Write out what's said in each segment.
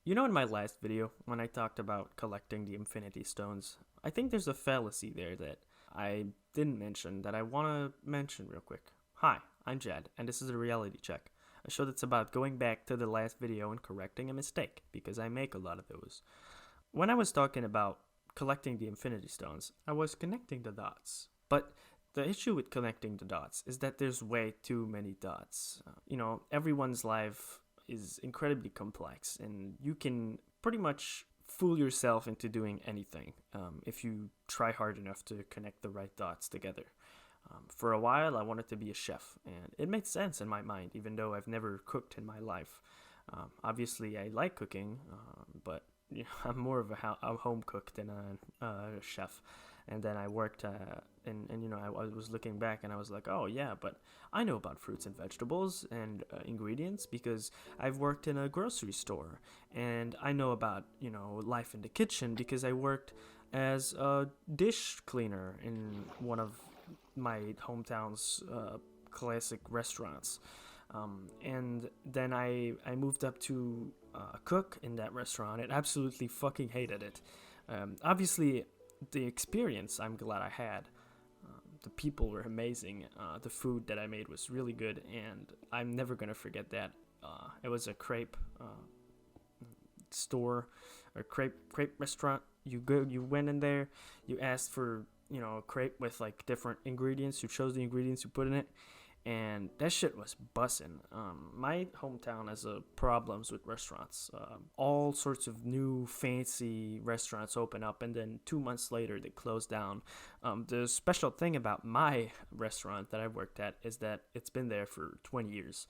In my last video, when I talked about collecting the Infinity Stones, I think there's a fallacy there that I didn't mention that I want to mention real quick. Hi, I'm Jed, and this is a reality check, a show that's about going back to the last video and correcting a mistake, because I make a lot of those. When I was talking about collecting the Infinity Stones, I was connecting the dots. But the issue with connecting the dots is that there's way too many dots. Everyone's life is incredibly complex, and you can pretty much fool yourself into doing anything if you try hard enough to connect the right dots together. For a while, I wanted to be a chef, and it made sense in my mind, even though I've never cooked in my life. Obviously, I like cooking, but I'm more of a home cook than a chef. And then I worked, I was looking back and I was like, oh yeah, but I know about fruits and vegetables and ingredients because I've worked in a grocery store, and I know about life in the kitchen because I worked as a dish cleaner in one of my hometown's classic restaurants. And then I moved up to a cook in that restaurant and absolutely fucking hated it. Obviously, the experience I'm glad I had. The people were amazing. The food that I made was really good, and I'm never gonna forget that. It was a crepe store, or crepe restaurant. You went in there, you asked for a crepe with like different ingredients. You chose the ingredients, you put in it, and that shit was bussin'. My hometown has problems with restaurants. All sorts of new fancy restaurants open up, and then 2 months later they close down. The special thing about my restaurant that I worked at is that it's been there for 20 years.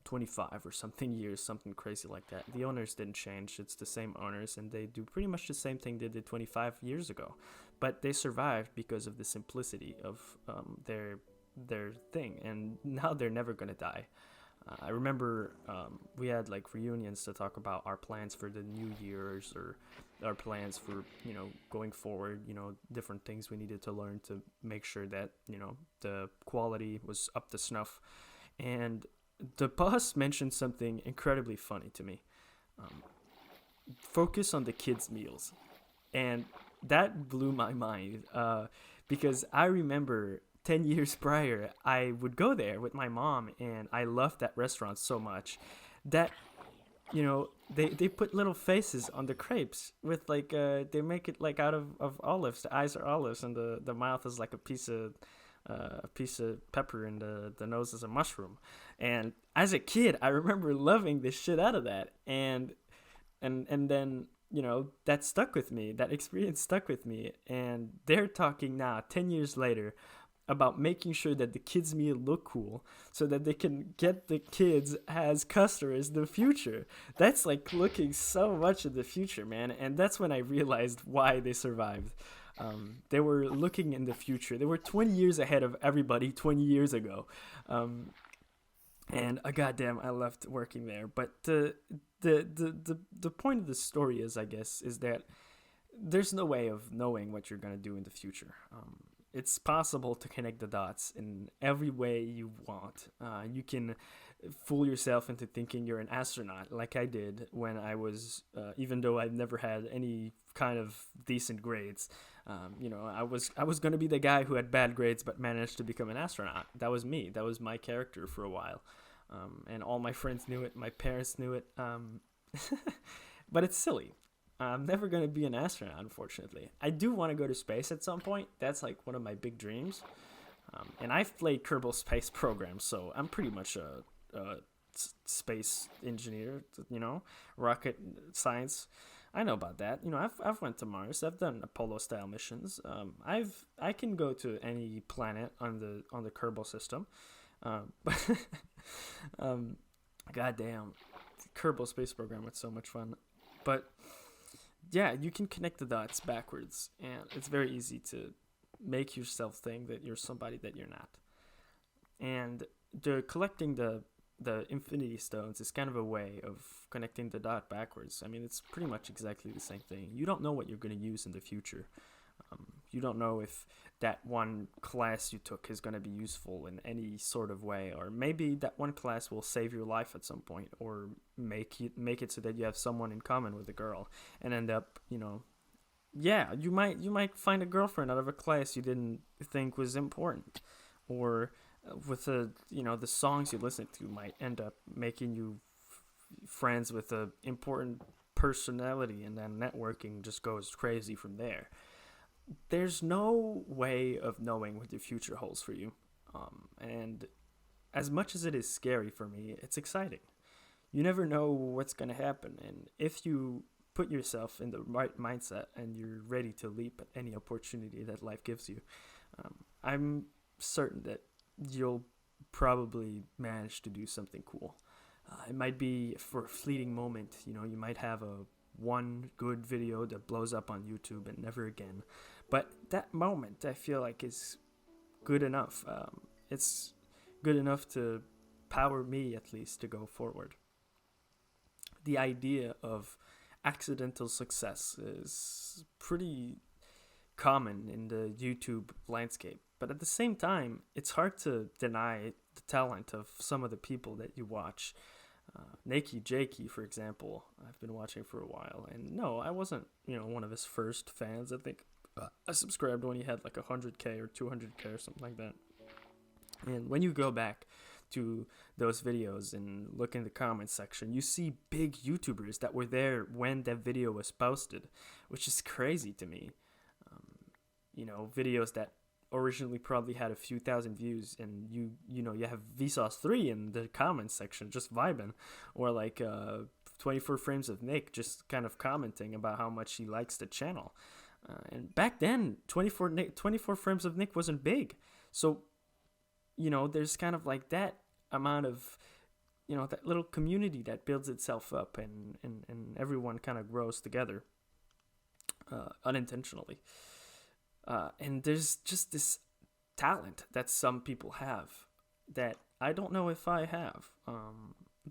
25 or something years, something crazy like that. The owners didn't change. It's the same owners, and they do pretty much the same thing they did 25 years ago. But they survived because of the simplicity of their thing, and now they're never gonna die. I remember we had like reunions to talk about our plans for the new years, or our plans for going forward, different things we needed to learn to make sure that the quality was up to snuff. And the boss mentioned something incredibly funny to me. Focus on the kids meals, and that blew my mind, because I remember 10 years prior, I would go there with my mom, and I loved that restaurant so much that, they put little faces on the crepes with like, they make it like out of olives. The eyes are olives, and the mouth is like a piece of pepper, and the nose is a mushroom. And as a kid, I remember loving the shit out of that. And then that stuck with me. That experience stuck with me. And they're talking now 10 years later about making sure that the kids meal look cool so that they can get the kids as customers in the future. That's like looking so much in the future, man. And that's when I realized why they survived. They were looking in the future. They were 20 years ahead of everybody 20 years ago. And goddamn, I loved working there. But the point of the story is, I guess, is that there's no way of knowing what you're gonna do in the future. It's possible to connect the dots in every way you want. You can fool yourself into thinking you're an astronaut, like I did when I was, even though I've never had any kind of decent grades. I was gonna be the guy who had bad grades but managed to become an astronaut. That was me. That was my character for a while, and all my friends knew it. My parents knew it. But it's silly. I'm never going to be an astronaut, unfortunately. I do want to go to space at some point. That's like one of my big dreams. And I've played Kerbal Space Program, so I'm pretty much a space engineer, rocket science. I know about that. I've went to Mars. I've done Apollo style missions. I can go to any planet on the Kerbal system. But goddamn, Kerbal Space Program was so much fun. But yeah, you can connect the dots backwards, and it's very easy to make yourself think that you're somebody that you're not. And collecting the Infinity Stones is kind of a way of connecting the dot backwards. I mean, it's pretty much exactly the same thing. You don't know what you're going to use in the future. You don't know if that one class you took is going to be useful in any sort of way, or maybe that one class will save your life at some point, or make it so that you have someone in common with a girl and end up, yeah, you might find a girlfriend out of a class you didn't think was important, or with the songs you listen to might end up making you friends with a important personality, and then networking just goes crazy from there. There's no way of knowing what your future holds for you, and as much as it is scary for me, it's exciting. You never know what's going to happen, and if you put yourself in the right mindset and you're ready to leap at any opportunity that life gives you, I'm certain that you'll probably manage to do something cool. It might be for a fleeting moment. You might have a one good video that blows up on YouTube and never again. But that moment, I feel like, is good enough. It's good enough to power me, at least, to go forward. The idea of accidental success is pretty common in the YouTube landscape. But at the same time, it's hard to deny the talent of some of the people that you watch. Nakey Jakey, for example, I've been watching for a while, and no, I wasn't, one of his first fans. I think I subscribed when he had like 100K or 200K or something like that. And when you go back to those videos and look in the comments section, you see big YouTubers that were there when that video was posted, which is crazy to me. Videos that originally probably had a few thousand views, and you have Vsauce3 in the comments section just vibing, or like 24 frames of Nick just kind of commenting about how much he likes the channel. And back then 24 frames of Nick wasn't big, so there's kind of like that amount of that little community that builds itself up, and everyone kind of grows together unintentionally. And there's just this talent that some people have that I don't know if I have.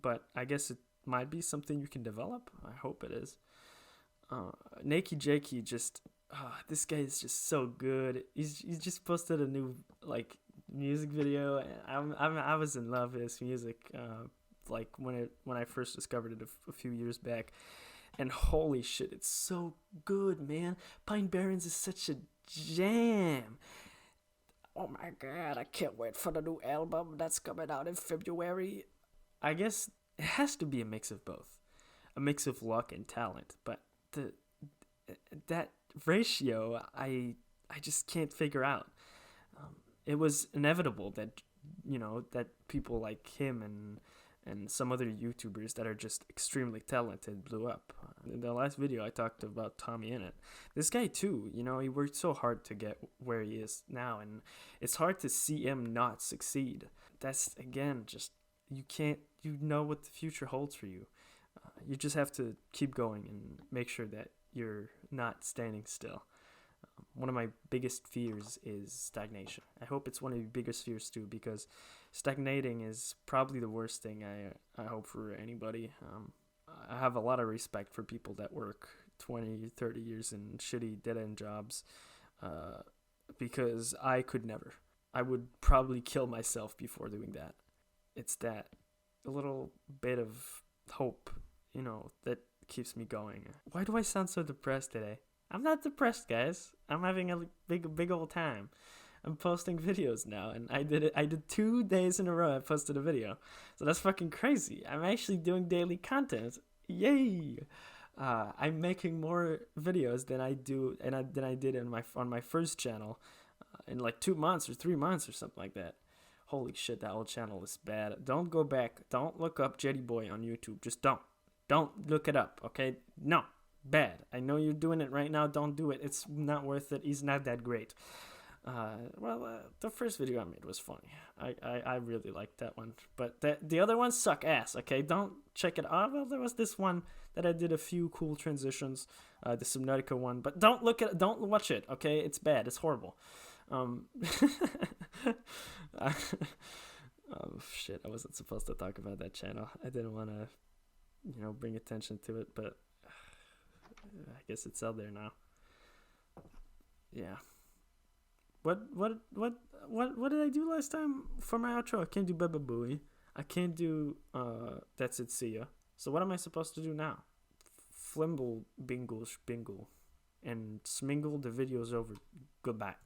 But I guess it might be something you can develop. I hope it is. Nakey Jakey this guy is just so good. He's just posted a new music video. I was in love with his music. When I first discovered it a few years back. And holy shit, it's so good, man. Pine Barrens is such a jam. Oh my god, I can't wait for the new album that's coming out in February. I guess it has to be a mix of both. A mix of luck and talent. But that ratio, I just can't figure out. It was inevitable that, that people like him and some other YouTubers that are just extremely talented blew up. In the last video, I talked about Tommy Innit. This guy too, he worked so hard to get where he is now, and it's hard to see him not succeed. That's, again, just, you know what the future holds for you. You just have to keep going and make sure that you're not standing still. One of my biggest fears is stagnation. I hope it's one of your biggest fears too, because stagnating is probably the worst thing I hope for anybody. I have a lot of respect for people that work 20, 30 years in shitty dead-end jobs, because I could never. I would probably kill myself before doing that. It's that little bit of hope, that keeps me going. Why do I sound so depressed today? I'm not depressed, guys. I'm having a big old time. I'm posting videos now, and I did 2 days in a row I posted a video. So that's fucking crazy. I'm actually doing daily content. Yay! I'm making more videos than I did on my first channel in like 2 months or 3 months or something like that. Holy shit, that old channel is bad. Don't go back. Don't look up Jetty Boy on YouTube. Just don't. Don't look it up, okay? No. Bad. I know you're doing it right now. Don't do it. It's not worth it. He's not that great. The first video I made was funny. I really liked that one. But the other ones suck ass, okay? Don't check it out. Well, there was this one that I did a few cool transitions. The Subnautica one. But don't watch it, okay? It's bad. It's horrible. Oh, shit. I wasn't supposed to talk about that channel. I didn't want to, bring attention to it, but I guess it's out there now. Yeah. What did I do last time for my outro? I can't do Baba Booey. I can't do That's It, See Ya. So what am I supposed to do now? Flimble bingle schbingle and smingle, the video's over. Goodbye.